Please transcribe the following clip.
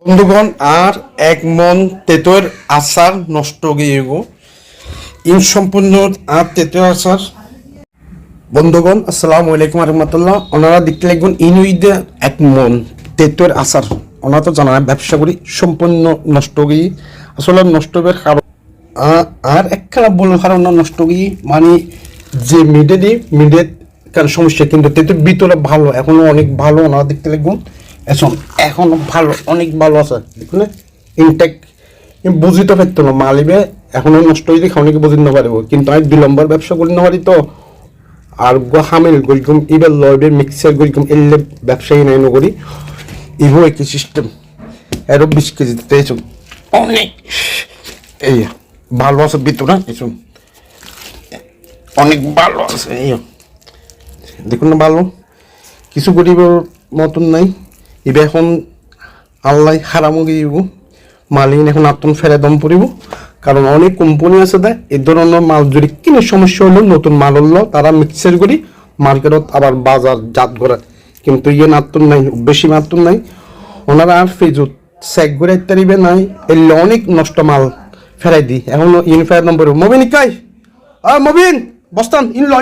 বন্ধুগণ আর এক মন তেতোর আচার নষ্ট গিয়ে গো ইন সম্পূর্ণ আর তেতোর আচার। বন্ধুগণ আসসালামু আলাইকুম রহমতুল্লাহ। ওনারা দেখতে লাগবেন ইনুইদে এক মন তেতোর আচার। ওনারা তো জানা ব্যবসা করি সম্পূর্ণ নষ্ট গিয়ে আসলে নষ্ট হবার কারণ আর একখানা বলবো কারণ নষ্ট গিয়ে মানে যে মিডেট কারণ সমস্যা কিন্তু তেতোর ভিতরে ভালো এখনো অনেক ভালো। ওনারা দেখতে লাগবেন এখনো ভালো অনেক ভালো আছে দেখুন ইনটেক বুঝিতে পারতো না মালিবে এখনো নষ্ট হয়ে দেখে অনেকে বুঝিতে পারবো কিন্তু আমি 2 নম্বর ব্যবসা করি না পারি তো আর হামিল গরিকম এবার লয়বে মিক্সার গরিকম এলে ব্যবসায়ী নাই নগরি ইভো একই সিস্টেম এরও 20 কেজি দিতে অনেক এই ভালো আছে ভিতরে এসব অনেক ভালো আছে এই দেখুন না ভালো কিছু গরিবের মতন নাই এবার এখন আল্লাহ হারামো গিয়েব মালিন এখন আত্ম ফেরে দম পড়িব কারণ অনেক কোম্পানি আছে দেয় এই ধরনের মাল যদি কিনে সমস্যা হলো নতুন মাল হলো তারা মিক্সার করি মার্কেটত আবার বাজার জাত করে কিন্তু ইয়ে নাতুন নাই বেশি মাতুন নাই ওনারা আর ফ্রিজত চেক করে ইত্যাদিবে নাই এলে অনেক নষ্ট মাল ফেরাই দিই এখন ইউনিফায়ার নম্বর মবিন কাই মবিন বস্তান ইনল